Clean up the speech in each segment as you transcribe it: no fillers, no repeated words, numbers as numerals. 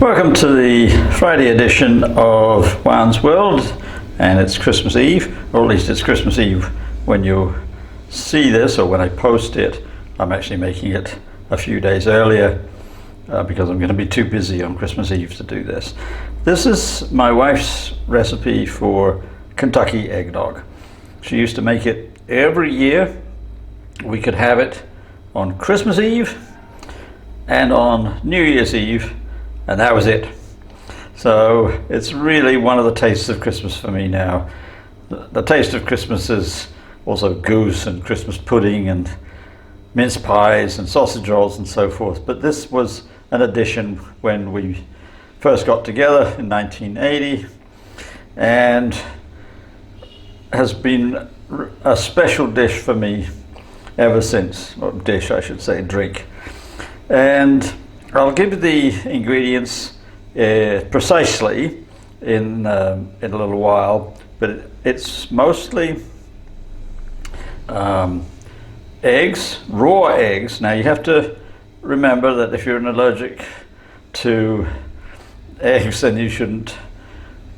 Welcome to the Friday edition of Juan's World, and it's Christmas Eve, or at least it's Christmas Eve when you see this, or when I post it. I'm actually making it a few days earlier because I'm going to be too busy on Christmas Eve to do this. This is my wife's recipe for Kentucky eggnog. She used to make it every year. We could have it on Christmas Eve and on New Year's Eve, and that was it. So it's really one of the tastes of Christmas for me now. The taste of Christmas is also goose and Christmas pudding and mince pies and sausage rolls and so forth. But this was an addition when we first got together in 1980, and has been a special dish for me ever since, or dish I should say, drink. And I'll give you the ingredients precisely in a little while, but it's mostly eggs, raw eggs. Now you have to remember that if you're allergic to eggs, then you shouldn't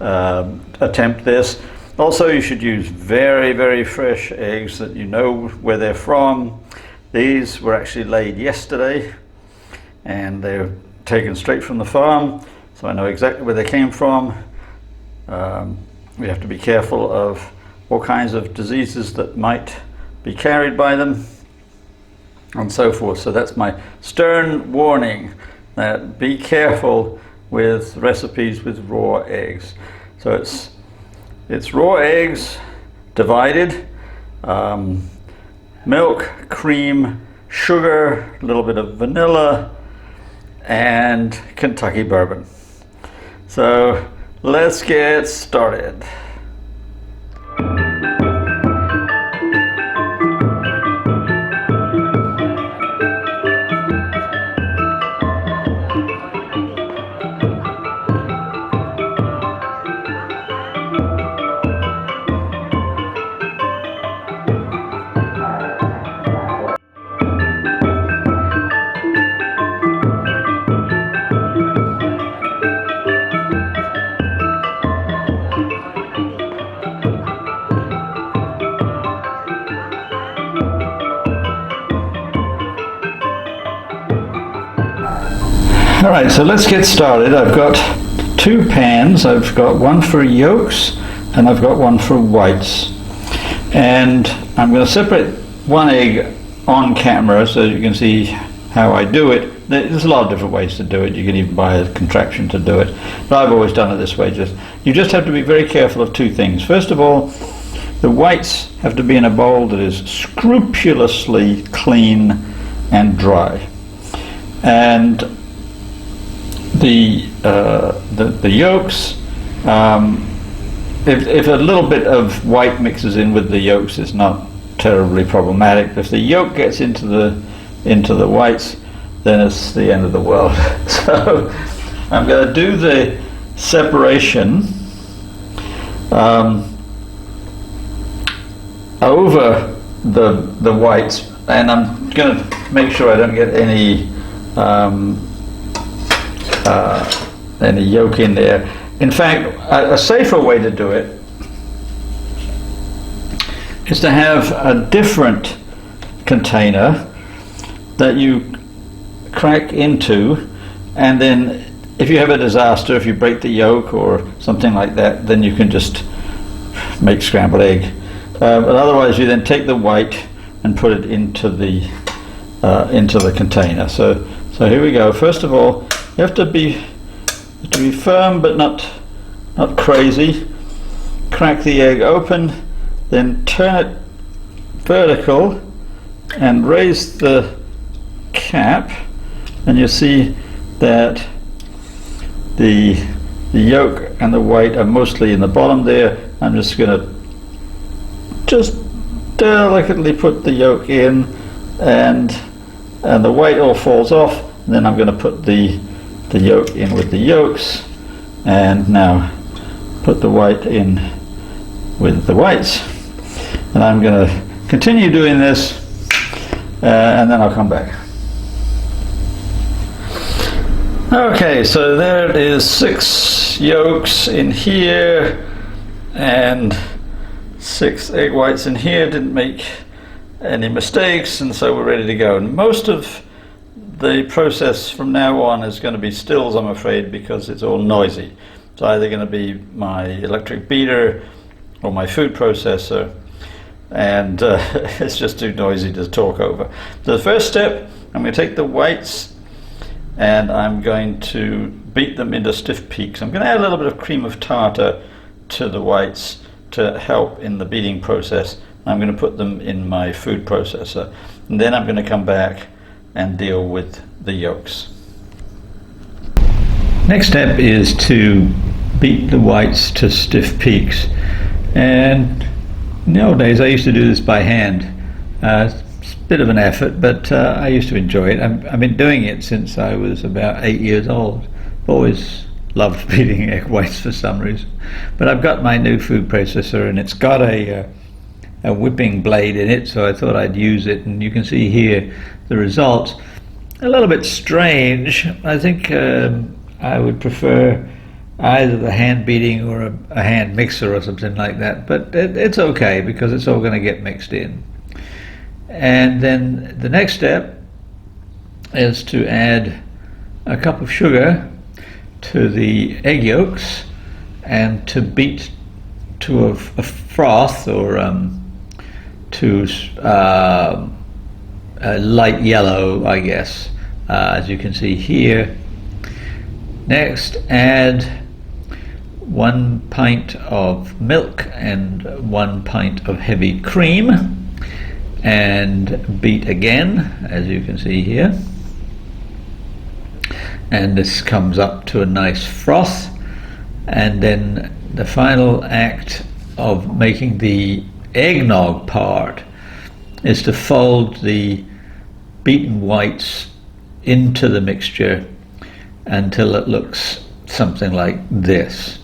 attempt this. Also, you should use very, very fresh eggs that you know where they're from. These were actually laid yesterday, and they're taken straight from the farm, so I know exactly where they came from. We have to be careful of all kinds of diseases that might be carried by them and so forth. So that's my stern warning, that be careful with recipes with raw eggs. So it's raw eggs divided, milk, cream, sugar, a little bit of vanilla, and Kentucky bourbon. So let's get started. All right, so let's get started. I've got two pans. I've got one for yolks and I've got one for whites. And I'm going to separate one egg on camera so you can see how I do it. There's a lot of different ways to do it. You can even buy a contraption to do it. But I've always done it this way. You just have to be very careful of two things. First of all, the whites have to be in a bowl that is scrupulously clean and dry. And the yolks, if a little bit of white mixes in with the yolks, it's not terribly problematic. If the yolk gets into the whites, then it's the end of the world. So I'm going to do the separation over the whites, and I'm going to make sure I don't get any yolk in there. In fact, a safer way to do it is to have a different container that you crack into, and then if you have a disaster, if you break the yolk or something like that, then you can just make scrambled egg. But otherwise, you then take the white and put it into the container. So here we go. First of all, you have to be firm but not crazy. Crack the egg open, then turn it vertical and raise the cap, and you see that the yolk and the white are mostly in the bottom there. I'm just going to delicately put the yolk in, and the white all falls off, and then I'm going to put the yolk in with the yolks, and now put the white in with the whites, and I'm going to continue doing this, and then I'll come back. Okay, so there it is, 6 yolks in here and 6 egg whites in here. Didn't make any mistakes, and so we're ready to go. And most of the process from now on is going to be stills, I'm afraid, because it's all noisy. It's either going to be my electric beater or my food processor, and it's just too noisy to talk over. The first step, I'm going to take the whites and I'm going to beat them into stiff peaks. I'm going to add a little bit of cream of tartar to the whites to help in the beating process. I'm going to put them in my food processor, and then I'm going to come back and deal with the yolks. Next step is to beat the whites to stiff peaks, and in the old days I used to do this by hand. It's a bit of an effort, but I used to enjoy it. I've been doing it since I was about 8 years old. I've always loved beating egg whites for some reason, but I've got my new food processor and it's got a whipping blade in it, so I thought I'd use it, and you can see here the results. A little bit strange. I think I would prefer either the hand beating or a hand mixer or something like that, but it's okay because it's all going to get mixed in. And then the next step is to add a cup of sugar to the egg yolks and to beat to a froth, or to a light yellow, I guess, as you can see here. Next, add 1 pint of milk and 1 pint of heavy cream, and beat again, as you can see here. And this comes up to a nice froth, and then the final act of making the eggnog part is to fold the beaten whites into the mixture until it looks something like this.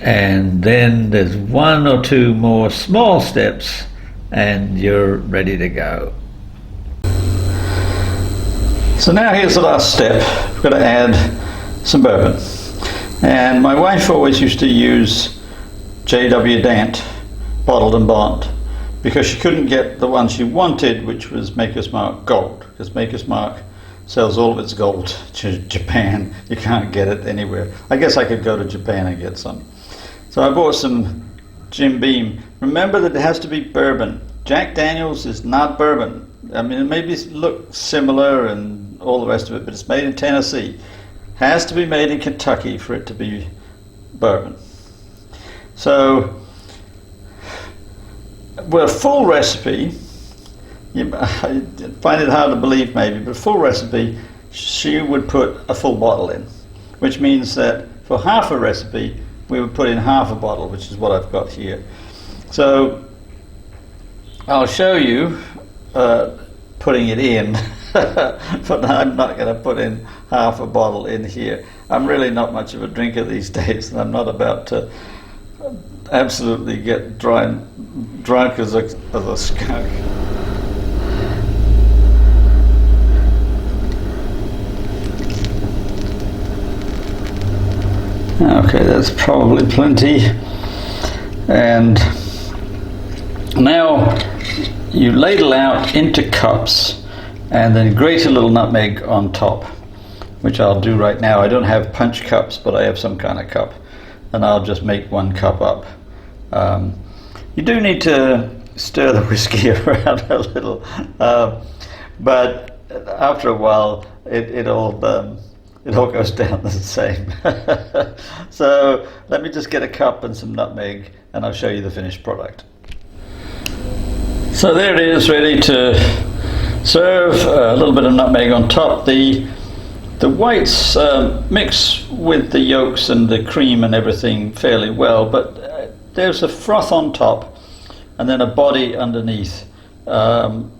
And then there's 1 or 2 more small steps and you're ready to go. So now here's the last step. We've got to add some bourbon. And my wife always used to use J.W. Dant bottled and bond, because she couldn't get the one she wanted, which was Maker's Mark Gold, because Maker's Mark sells all of its gold to Japan. You can't get it anywhere. I guess I could go to Japan and get some. So I bought some Jim Beam. Remember that it has to be bourbon. Jack Daniels is not bourbon. I mean, it maybe look similar and all the rest of it, but it's made in Tennessee. Has to be made in Kentucky for it to be bourbon. So, well, a full recipe, you find it hard to believe maybe, but a full recipe, she would put a full bottle in, which means that for half a recipe, we would put in half a bottle, which is what I've got here. So, I'll show you putting it in, but I'm not going to put in half a bottle in here. I'm really not much of a drinker these days, and I'm not about to absolutely get drunk as a skunk. Okay, that's probably plenty. And now you ladle out into cups and then grate a little nutmeg on top, which I'll do right now. I don't have punch cups, but I have some kind of cup, and I'll just make 1 cup up. You do need to stir the whiskey around a little, but after a while it all goes down the same. So let me just get a cup and some nutmeg and I'll show you the finished product. So there it is, ready to serve. A little bit of nutmeg on top. The whites mix with the yolks and the cream and everything fairly well, but there's a froth on top and then a body underneath,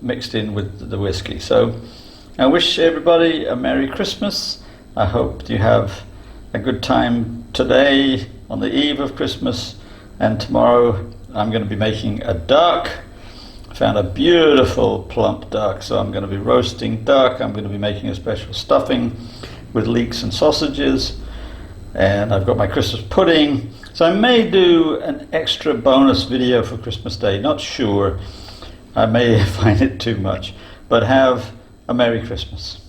mixed in with the whiskey. So I wish everybody a Merry Christmas. I hope you have a good time today on the eve of Christmas, and tomorrow I'm going to be making a dark found a beautiful plump duck, so I'm going to be roasting duck. I'm going to be making a special stuffing with leeks and sausages, and I've got my Christmas pudding. So I may do an extra bonus video for Christmas Day, not sure. I may find it too much, but have a Merry Christmas.